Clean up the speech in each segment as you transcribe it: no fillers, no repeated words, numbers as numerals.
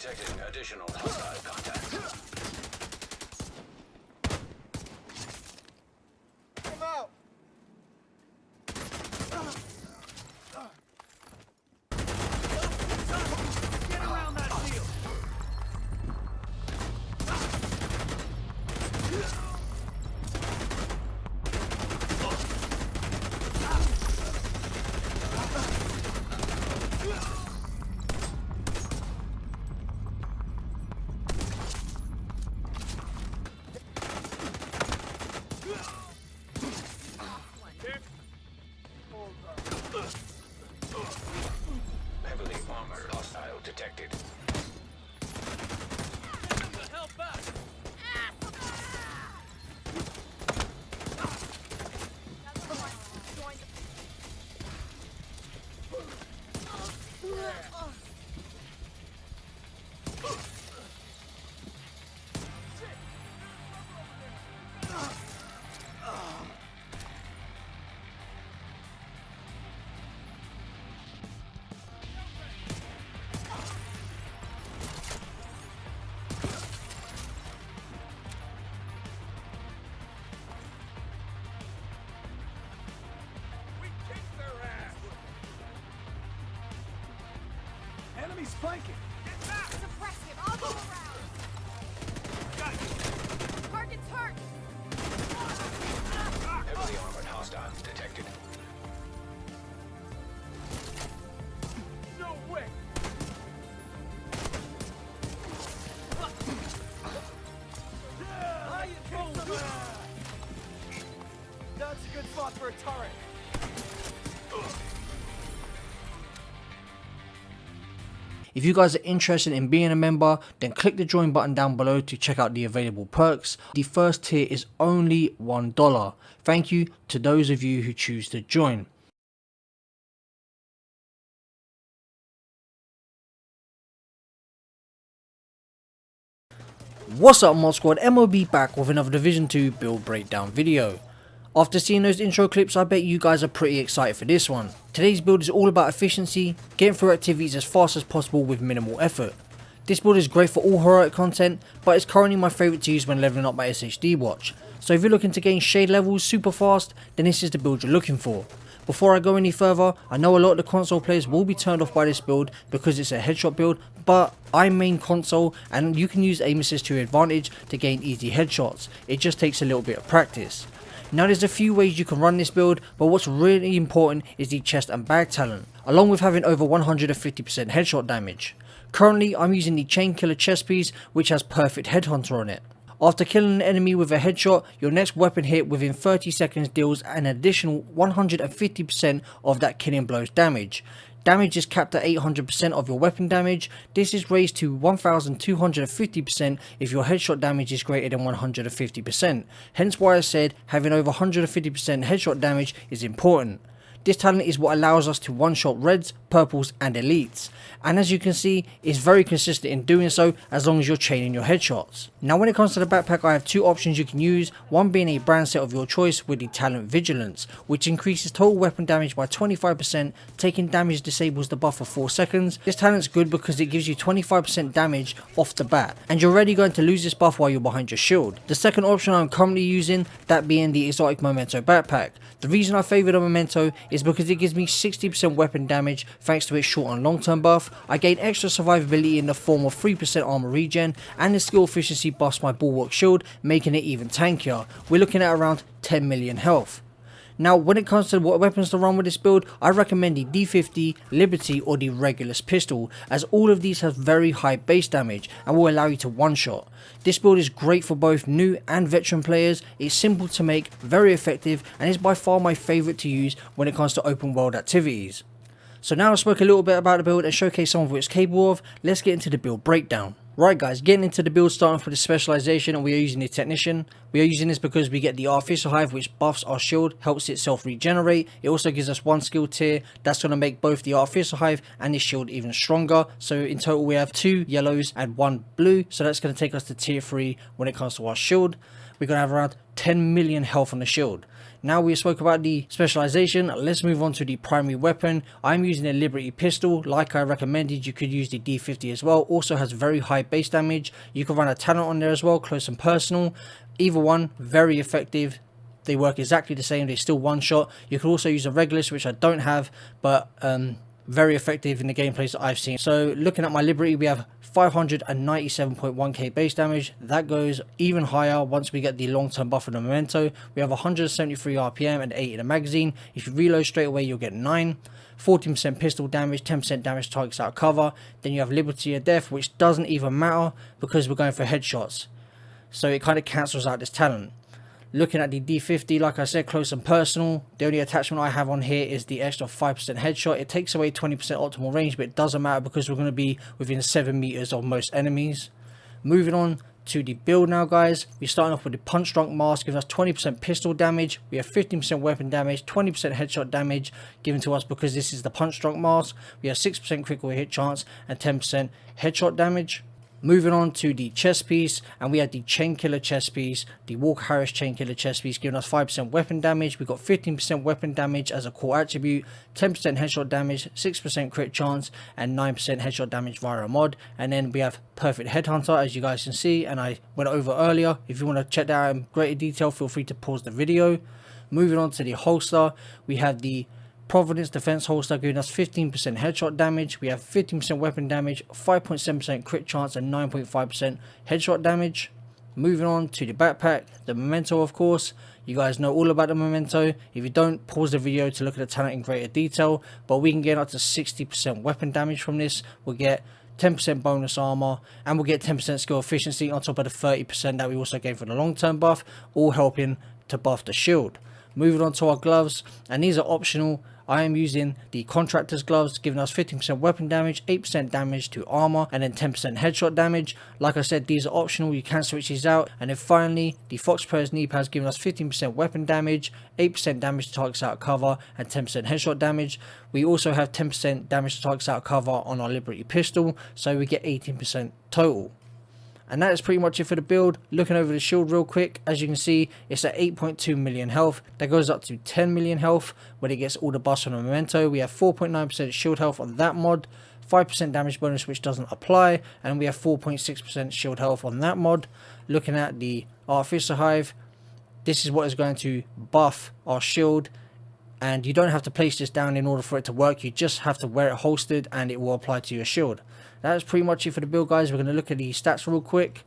Detecting additional hostile contacts. Come out! Get around that shield! Heavily armored hostile detected. Help back! Enemy's flanking! Get back! Suppress him! I'll go around! Got you! Target's hurt! Heavily armored hostile detected. No way! That's a good spot for a turret. If you guys are interested in being a member, then click the join button down below to check out the available perks. The first tier is only $1. Thank you to those of you who choose to join. What's up Mod Squad, MOB back with another Division 2 build breakdown video. After seeing those intro clips, I bet you guys are pretty excited for this one. Today's build is all about efficiency, getting through activities as fast as possible with minimal effort. This build is great for all heroic content, but it's currently my favourite to use when leveling up my SHD watch. So if you're looking to gain shade levels super fast, then this is the build you're looking for. Before I go any further, I know a lot of the console players will be turned off by this build because it's a headshot build, but I main console and you can use aim assist to your advantage to gain easy headshots. It just takes a little bit of practice. Now there's a few ways you can run this build, but what's really important is the chest and bag talent, along with having over 150% headshot damage. Currently I'm using the chain killer chest piece, which has perfect headhunter on it. After killing an enemy with a headshot, your next weapon hit within 30 seconds deals an additional 150% of that killing blow's damage. Damage is capped at 800% of your weapon damage. This is raised to 1250% if your headshot damage is greater than 150%. Hence why I said having over 150% headshot damage is important. This talent is what allows us to one-shot reds, purples and elites. And as you can see, it's very consistent in doing so as long as you're chaining your headshots. Now when it comes to the backpack, I have two options you can use, one being a brand set of your choice with the talent Vigilance, which increases total weapon damage by 25%, taking damage disables the buff for 4 seconds. This talent's good because it gives you 25% damage off the bat, and you're already going to lose this buff while you're behind your shield. The second option I'm currently using, that being the exotic Memento backpack. The reason I favour the Memento is because it gives me 60% weapon damage thanks to its short and long term buff. I gain extra survivability in the form of 3% armor regen, and the skill efficiency buffs my bulwark shield, making it even tankier. We're looking at around 10 million health. Now when it comes to what weapons to run with this build, I recommend the D50, Liberty or the Regulus pistol, as all of these have very high base damage and will allow you to one shot. This build is great for both new and veteran players. It's simple to make, very effective, and is by far my favourite to use when it comes to open world activities. So now I spoke a little bit about the build and showcased some of what it's capable of, let's get into the build breakdown. Right guys, getting into the build, starting off with the specialization, and we are using the Technician. We are using this because we get the Artificial Hive, which buffs our shield, helps it self regenerate. It also gives us one skill tier that's going to make both the Artificial Hive and the shield even stronger. So in total we have 2 yellows and 1 blue, so that's going to take us to tier 3 when it comes to our shield. we're going to have around 10 million health on the shield. Now we spoke about the specialization, let's move on to the primary weapon. I'm using a Liberty pistol. Like I recommended, you could use the D50 as well. Also has very high base damage. You can run a talent on there as well, close and personal. Either one, very effective. They work exactly the same, they still one shot. You can also use a Regulus, which I don't have, but very effective in the gameplays that I've seen. So looking at my Liberty, we have 597.1k base damage. That goes even higher once we get the long-term buff of the Memento. We have 173 RPM and 8 in the magazine. If you reload straight away, you'll get 9. 14% pistol damage, 10% damage to targets out of cover. Then you have Liberty of Death, which doesn't even matter because we're going for headshots. So it kind of cancels out this talent. Looking at the D50, like I said, close and personal. The only attachment I have on here is the extra 5% headshot. It takes away 20% optimal range, but it doesn't matter because we're going to be within 7 meters of most enemies. Moving on to the build now, guys. We're starting off with the Punch Drunk Mask, giving us 20% pistol damage. We have 15% weapon damage, 20% headshot damage given to us because this is the Punch Drunk Mask. We have 6% critical hit chance and 10% headshot damage. Moving on to the chest piece, and we had the Chain Killer chest piece, the Walker Harris Chain Killer chest piece, giving us 5% weapon damage. We got 15% weapon damage as a core attribute, 10% headshot damage, 6% crit chance, and 9% headshot damage via a mod. And then we have Perfect Headhunter, as you guys can see, and I went over earlier. If you want to check that out in greater detail, feel free to pause the video. Moving on to the holster, we have the Providence Defense holster giving us 15% headshot damage. We have 15% weapon damage, 5.7% crit chance, and 9.5% headshot damage. Moving on to the backpack, the Memento, of course. You guys know all about the Memento. If you don't, pause the video to look at the talent in greater detail. But we can get up to 60% weapon damage from this. We'll get 10% bonus armor, and we'll get 10% skill efficiency on top of the 30% that we also gave for the long-term buff, all helping to buff the shield. Moving on to our gloves, and these are optional. I am using the Contractor's gloves, giving us 15% weapon damage, 8% damage to armor, and then 10% headshot damage. Like I said, these are optional, you can switch these out. And then finally, the Fox Prayer's knee pads, giving us 15% weapon damage, 8% damage to targets out of cover, and 10% headshot damage. We also have 10% damage to targets out of cover on our Liberty pistol, so we get 18% total. And that is pretty much it for the build. Looking over the shield real quick, as you can see, it's at 8.2 million health. That goes up to 10 million health when it gets all the buffs from the Memento. We have 4.9% shield health on that mod, 5% damage bonus which doesn't apply, and we have 4.6% shield health on that mod. Looking at the Artificer Hive, this is what is going to buff our shield. And you don't have to place this down in order for it to work. You just have to wear it holstered and it will apply to your shield. That's pretty much it for the build, guys. We're going to look at the stats real quick.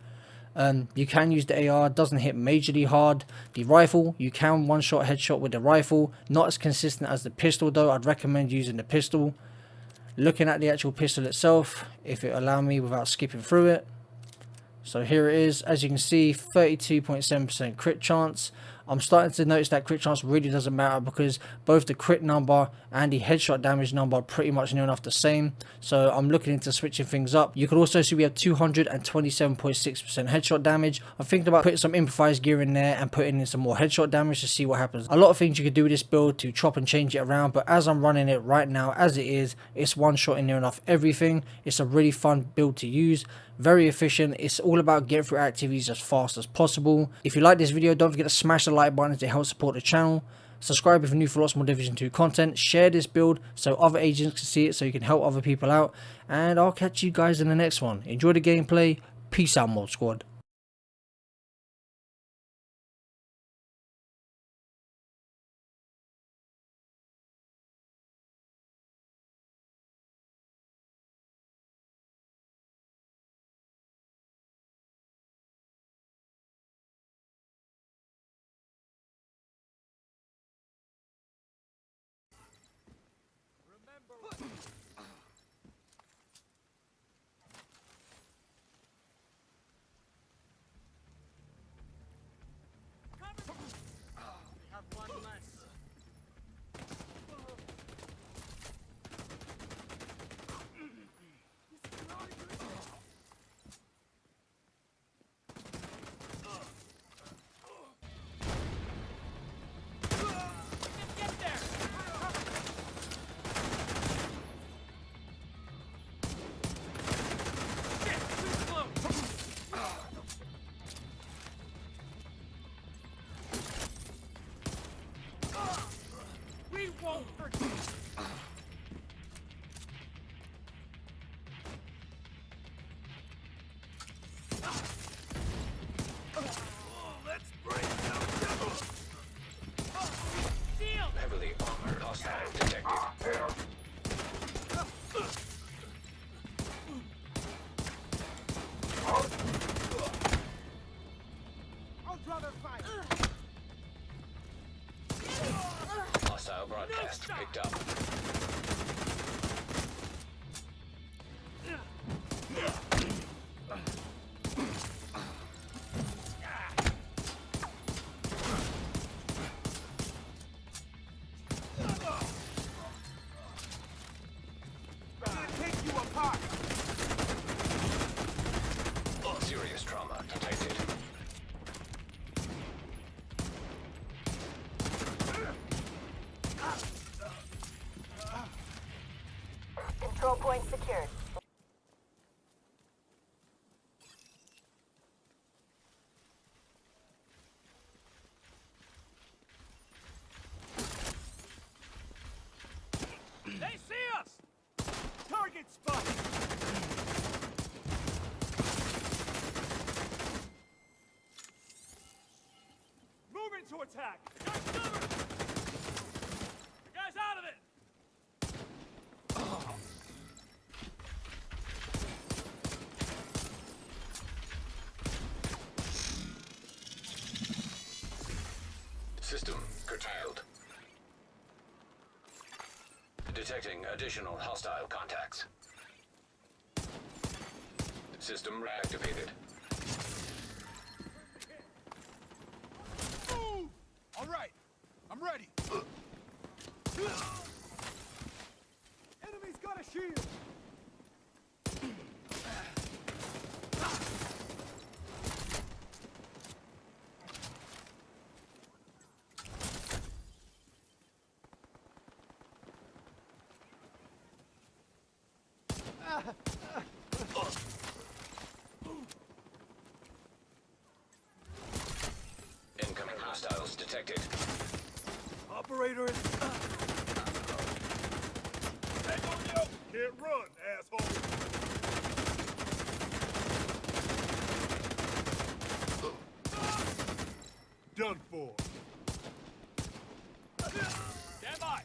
You can use the AR, doesn't hit majorly hard. The rifle, you can one-shot headshot with the rifle. Not as consistent as the pistol though. I'd recommend using the pistol. Looking at the actual pistol itself, if it allow me without skipping through it. So here it is. As you can see, 32.7% crit chance. I'm starting to notice that crit chance really doesn't matter because both the crit number and the headshot damage number are pretty much near enough the same. So I'm looking into switching things up. You can also see we have 227.6% headshot damage. I'm thinking about putting some improvised gear in there and putting in some more headshot damage to see what happens. A lot of things you could do with this build to chop and change it around, but as I'm running it right now as it is, it's one shot in near enough everything. It's a really fun build to use. Very efficient. It's all about getting through activities as fast as possible. If you like this video, don't forget to smash the like button to help support the channel. Subscribe if you're new for lots more Division 2 content. Share this build so other agents can see it so you can help other people out. And I'll catch you guys in the next one. Enjoy the gameplay. Peace out, Mod Squad. Let's bring some trouble. Heavily armored hostile detected. I'll draw their fire. Hostile broadcast picked up. I'm gonna take you apart. Serious trauma detected. Control point secured. They see us! Target spotted! Moving to attack! Got cover! The guy's out of it! System curtailed. Detecting additional hostile contacts. System reactivated. Move! All right, I'm ready. Enemy's got a shield. Incoming hostiles detected. Operator is... Hang on, yo! Can't run, asshole! Done for. Stand by!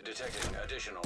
Detecting additional